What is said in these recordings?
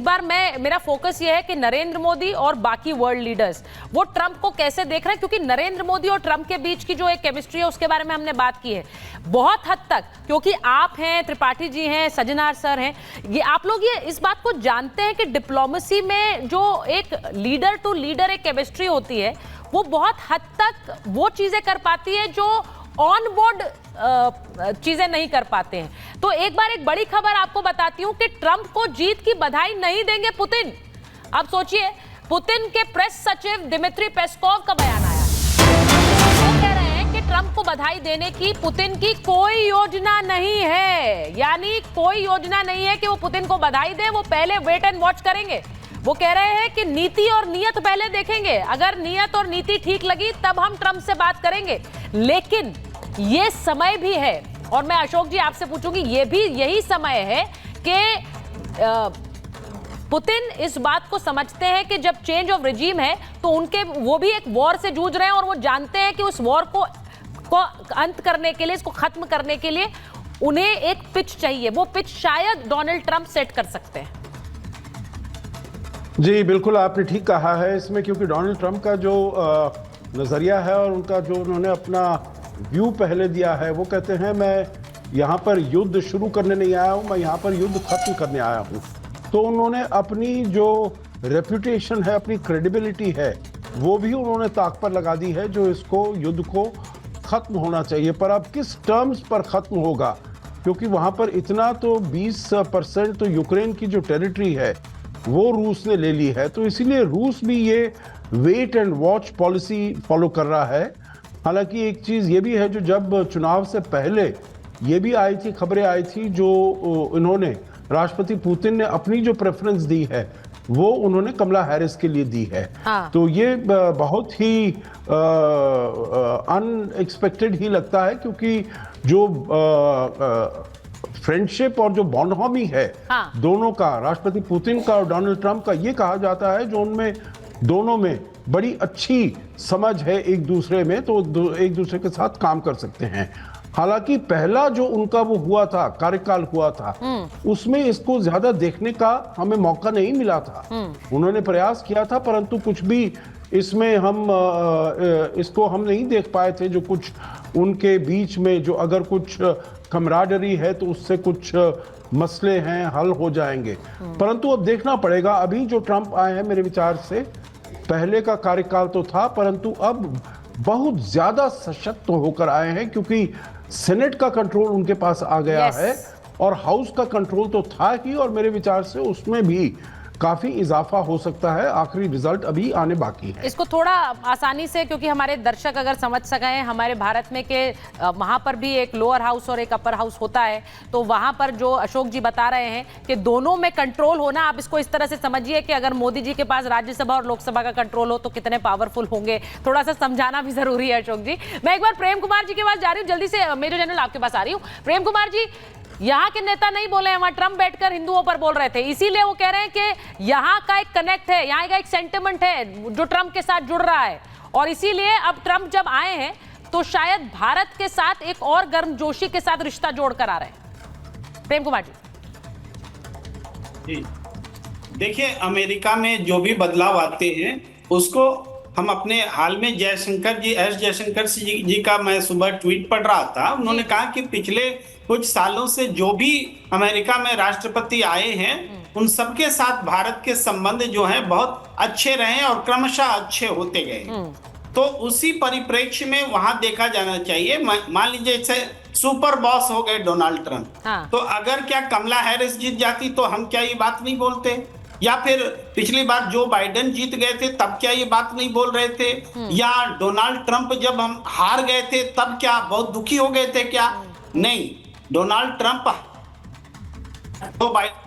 बार मेरा फोकस ये है कि नरेंद्र मोदी और बाकी वर्ल्ड लीडर्स वो ट्रंप को कैसे देख रहे हैं, क्योंकि नरेंद्र मोदी और ट्रंप के बीच की जो एक केमिस्ट्री है उसके बारे में हमने बात की है बहुत हद तक, क्योंकि आप हैं, त्रिपाठी जी हैं, सज्जनार सर हैं, ये आप लोग ये इस बात को जानते हैं कि डिप्लोमेसी में जो एक लीडर टू लीडर एक केमिस्ट्री होती है वो बहुत हद तक वो चीजें कर पाती है जो ऑन बोर्ड चीजें नहीं कर पाते हैं। तो एक बार एक बड़ी खबर आपको बताती हूं कि ट्रंप को जीत की बधाई नहीं देंगे पुतिन। अब सोचिए, पुतिन के प्रेस सचिव दिमित्री पेस्कोव का बयान आया, वो कह रहे हैं कि ट्रंप को बधाई देने की पुतिन की कोई योजना नहीं है, यानी कोई योजना नहीं है कि वो पुतिन को बधाई दे, वो पहले वेट एंड वॉच करेंगे। वो कह रहे हैं कि नीति और नियत पहले देखेंगे, अगर नियत और नीति ठीक लगी तब हम ट्रंप से बात करेंगे। लेकिन ये समय भी है, और मैं अशोक जी आपसे पूछूंगी, ये भी यही समय है कि पुतिन इस बात को समझते हैं कि जब चेंज ऑफ रिजीम है तो उनके वो भी एक वॉर से जूझ रहे हैं और वो जानते हैं कि उस वॉर को अंत करने के लिए, इसको खत्म करने के लिए उन्हें एक पिच चाहिए। वो पिच शायद डोनाल्ड ट्रंप सेट कर सकते हैं। जी बिल्कुल, आपने ठीक कहा है इसमें, क्योंकि डोनाल्ड ट्रंप का जो नज़रिया है और उनका जो उन्होंने अपना व्यू पहले दिया है, वो कहते हैं मैं यहाँ पर युद्ध शुरू करने नहीं आया हूँ, मैं यहाँ पर युद्ध खत्म करने आया हूँ। तो उन्होंने अपनी जो रेपुटेशन है, अपनी क्रेडिबिलिटी है, वो भी उन्होंने ताक पर लगा दी है, जो इसको युद्ध को खत्म होना चाहिए। पर अब किस टर्म्स पर खत्म होगा, क्योंकि वहाँ पर इतना तो 20% तो यूक्रेन की जो टेरिटरी है वो रूस ने ले ली है, तो इसीलिए रूस भी ये wait and watch policy follow कर रहा है। हालांकि एक चीज़ ये भी है, जो जब चुनाव से पहले ये भी आई थी, खबरें आई थी, जो इन्होंने राष्ट्रपति पुतिन ने अपनी जो प्रेफरेंस दी है वो उन्होंने कमला हैरिस के लिए दी है। हाँ। तो ये बहुत ही अनएक्सपेक्टेड ही लगता है, क्योंकि जो फ्रेंडशिप और जो बॉन्डहॉमी है दोनों का, राष्ट्रपति पुतिन का और डोनाल्ड ट्रंप का, ये कहा जाता है जो उनमें दोनों में बड़ी अच्छी समझ है एक दूसरे में, तो एक दूसरे के साथ काम कर सकते हैं। हालांकि पहला जो उनका वो हुआ था, कार्यकाल हुआ था, उसमें इसको ज्यादा देखने का हमें मौका नहीं मिला था। उन्होंने प्रयास किया था, परंतु कुछ भी इसमें इसको हम नहीं देख पाए थे, जो कुछ उनके बीच में जो अगर कुछ कमराडरी है तो उससे कुछ मसले हैं हल हो जाएंगे। परंतु अब देखना पड़ेगा। अभी जो ट्रंप आए हैं, मेरे विचार से पहले का कार्यकाल तो था, परंतु अब बहुत ज्यादा सशक्त होकर आए हैं, क्योंकि सेनेट का कंट्रोल उनके पास आ गया है और हाउस का कंट्रोल तो था ही, और मेरे विचार से उसमें भी काफी इजाफा हो सकता है। आखिरी रिजल्ट अभी आने बाकी है। इसको थोड़ा आसानी से, क्योंकि हमारे दर्शक अगर समझ सकें, हमारे भारत में के वहां पर भी एक लोअर हाउस और एक अपर हाउस होता है, तो वहां पर जो अशोक जी बता रहे हैं कि दोनों में कंट्रोल होना, आप इसको इस तरह से समझिए कि अगर मोदी जी के पास राज्यसभा और लोकसभा का कंट्रोल हो तो कितने पावरफुल होंगे। थोड़ा सा समझाना भी जरूरी है अशोक जी। मैं एक बार प्रेम कुमार जी के पास जा रही हूँ, जल्दी से मेजर जनरल आपके पास आ रही हूँ। प्रेम कुमार जी, यहाँ के नेता नहीं बोले हैं, वहां ट्रंप बैठकर हिंदुओं पर बोल रहे थे, इसीलिए वो कह रहे हैं कि यहाँ का एक कनेक्ट है, यहाँ का एक सेंटिमेंट है जो ट्रंप के साथ जुड़ रहा है, और इसीलिए अब ट्रंप जब आए हैं तो शायद भारत के साथ एक और गर्मजोशी के साथ रिश्ता जोड़कर आ रहे हैं। प्रेम कुमार जी, देखिए, अमेरिका में जो भी बदलाव आते हैं उसको हम अपने हाल में जयशंकर जी, एस जयशंकर जी का मैं सुबह ट्वीट पढ़ रहा था। उन्होंने कहा कि पिछले कुछ सालों से जो भी अमेरिका में राष्ट्रपति आए हैं उन सबके साथ भारत के संबंध जो हैं बहुत अच्छे रहे और क्रमशः अच्छे होते गए। तो उसी परिप्रेक्ष्य में वहां देखा जाना चाहिए। मान लीजिए जैसे सुपर बॉस हो गए डोनाल्ड ट्रंप, तो अगर क्या कमला हैरिस जीत जाती तो हम क्या ये बात नहीं बोलते? या फिर पिछली बार जो बाइडेन जीत गए थे तब क्या ये बात नहीं बोल रहे थे? या डोनाल्ड ट्रंप जब हम हार गए थे तब क्या बहुत दुखी हो गए थे क्या? नहीं, डोनाल्ड ट्रंप तो बाइडेन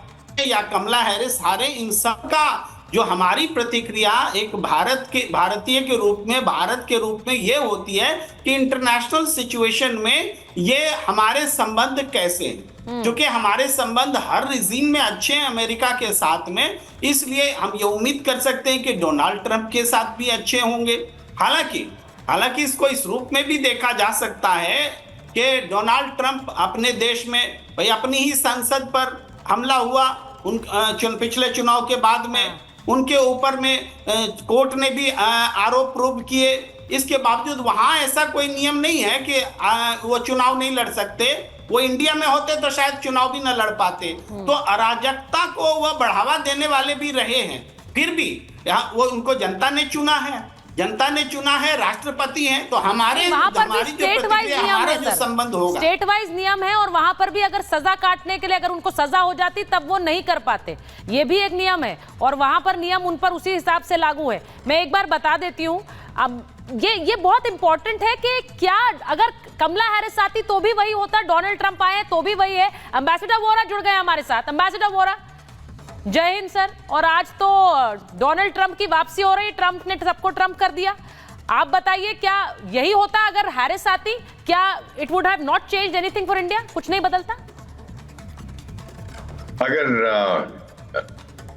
या कमला हैरिस हारे, इन सब का जो हमारी प्रतिक्रिया एक भारतीय के रूप में, भारत के रूप में ये होती है कि इंटरनेशनल सिचुएशन में ये हमारे संबंध कैसे हैं, क्योंकि हमारे संबंध हर रिजीम में अच्छे हैं अमेरिका के साथ में, इसलिए हम ये उम्मीद कर सकते हैं कि डोनाल्ड ट्रंप के साथ भी अच्छे होंगे। हालांकि इसको इस रूप में भी देखा जा सकता है कि डोनाल्ड ट्रंप अपने देश में भाई अपनी ही संसद पर हमला हुआ, पिछले चुनाव के बाद में उनके ऊपर में कोर्ट ने भी आरोप प्रूव किए। इसके बावजूद वहां ऐसा कोई नियम नहीं है कि वो चुनाव नहीं लड़ सकते। वो इंडिया में होते तो शायद चुनाव भी न लड़ पाते। तो अराजकता को वह बढ़ावा देने वाले भी रहे हैं। फिर भी वो उनको जनता ने चुना है, जनता ने चुना है, राष्ट्रपति हैं, तो हमारे वहां पर भी स्टेट वाइज नियम है सर, संबंध होगा, स्टेट वाइज नियम है। और वहां पर भी अगर सजा काटने के लिए अगर उनको सजा हो जाती तब वो नहीं कर पाते, ये भी एक नियम है। और वहां पर नियम उन पर उसी हिसाब से लागू है। मैं एक बार बता देती हूँ, अब ये बहुत इंपॉर्टेंट है कि क्या अगर कमला हैरिस आती तो भी वही होता, डोनाल्ड ट्रंप आए तो भी वही है। एम्बेसडर वोरा जुड़ गए हमारे साथ। एम्बेसडर वोरा, जय हिंद सर। और आज तो डोनाल्ड ट्रंप की वापसी हो रही, ट्रंप ने सबको ट्रंप कर दिया। आप बताइए क्या यही होता अगर हैरिस आती? क्या it would have not changed anything for India? कुछ नहीं बदलता? अगर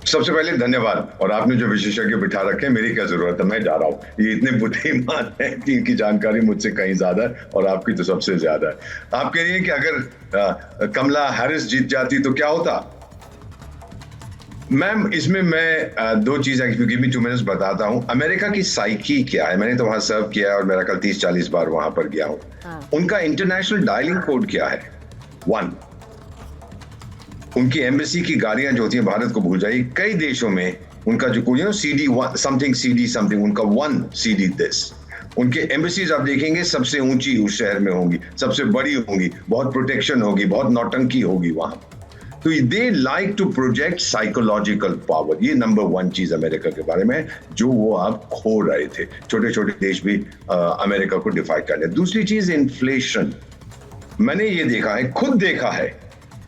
सबसे पहले धन्यवाद। और आपने जो विशेषज्ञ बिठा रखे हैं, मेरी क्या जरूरत है, मैं जा रहा हूं। ये इतने बुद्धिमान हैं कि इनकी जानकारी मुझसे कहीं ज्यादा है और आपकी तो सबसे ज्यादा है। आप कह रही हैं कि अगर कमला हैरिस जीत जाती तो क्या होता? मैम, इसमें मैं दो चीजें गिव मी 2 मिनट्स बताता हूं। अमेरिका की साइकी क्या है, मैंने तो वहां सर्व किया और मेरा कल 30-40 बार वहां पर गया हूं। उनका इंटरनेशनल डायलिंग कोड क्या है? 1। उनकी एम्बेसी की गाड़ियां जो होती हैं, भारत को भूल जाइए, कई देशों में उनका जो कोई CD समथिंग उनका 1 CD दिस। उनके एम्बेसीज आप देखेंगे सबसे ऊंची उस शहर में होंगी, सबसे बड़ी होंगी, बहुत प्रोटेक्शन होगी, बहुत नौटंकी होगी वहां। तो they like to project psychological power. ये नंबर 1 चीज अमेरिका के बारे में जो वो आप खो रहे थे। छोटे छोटे देश भी अमेरिका को डिफाई कर रहे। दूसरी चीज इन्फ्लेशन। मैंने ये देखा है, खुद देखा है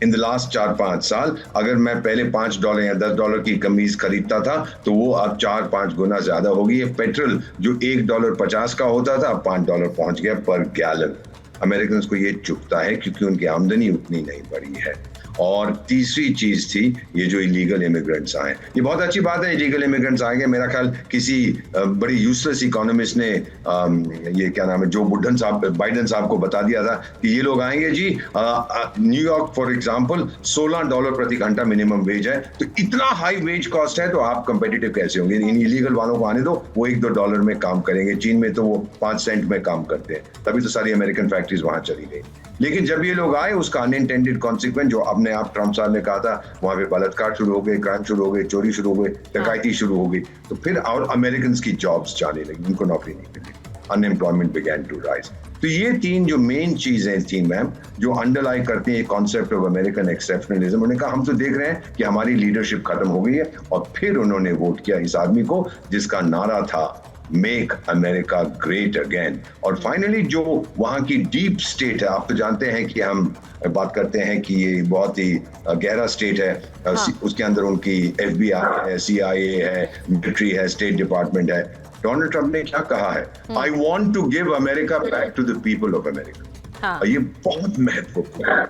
इन द लास्ट 4-5 साल। अगर मैं पहले $5 या $10 की कमीज खरीदता था तो वो अब 4-5 गुना ज्यादा होगी। ये पेट्रोल जो $1.50 का होता था अब $5 पहुंच गया पर गैलन। अमेरिकन को ये चुभता है क्योंकि उनकी आमदनी उतनी नहीं बढ़ी है। और तीसरी चीज थी ये जो इलीगल इमिग्रेंट्स आए। ये बहुत अच्छी बात है, इलीगल इमिग्रेंट्स आएंगे। मेरा ख्याल किसी बड़ी यूजलेस इकोनॉमिस्ट ने ये क्या नाम है, जो बाइडन साहब को बता दिया था कि ये लोग आएंगे जी। न्यूयॉर्क फॉर एग्जांपल $16 प्रति घंटा मिनिमम वेज है। तो इतना हाई वेज कॉस्ट है तो आप कंपेटिटिव कैसे होंगे? इन इलीगल वालों को आने दो, वो $1-2 में काम करेंगे। चीन में तो वो 5 सेंट में काम करते हैं, तभी तो सारी अमेरिकन फैक्ट्रीज वहां चली गई। लेकिन जब ये लोग आए, उसका अनइंटेंडेड कॉन्सिक्वेंस जो अपने आप ट्रंप साहब ने कहा था, वहां पे बलात्कार शुरू हो गए, क्राइम शुरू हो गए, चोरी शुरू हो गई, डकैती शुरू हो गई। तो फिर और अमेरिकन की जॉब्स जाने लगी, उनको नौकरी नहीं मिली, अनएम्प्लॉयमेंट बिगैन टू राइज। तो ये 3 जो मेन चीजें थी मैम, जो अंडरलाई करती हैं कॉन्सेप्ट ऑफ अमेरिकन एक्सेप्शनलिज्म। उन्होंने कहा हम तो देख रहे हैं कि हमारी लीडरशिप खत्म हो गई है, और फिर उन्होंने वोट किया इस आदमी को जिसका नारा था मेक अमेरिका ग्रेट अगेन। और फाइनली जो वहां की डीप स्टेट है, आप तो जानते हैं कि हम बात करते हैं कि ये बहुत ही गहरा स्टेट है। उसके अंदर उनकी FBI है, CIA है, मिलिट्री है, स्टेट डिपार्टमेंट है। डोनाल्ड ट्रंप ने क्या कहा है? I want to give America back to the people of America. ये बहुत महत्वपूर्ण है।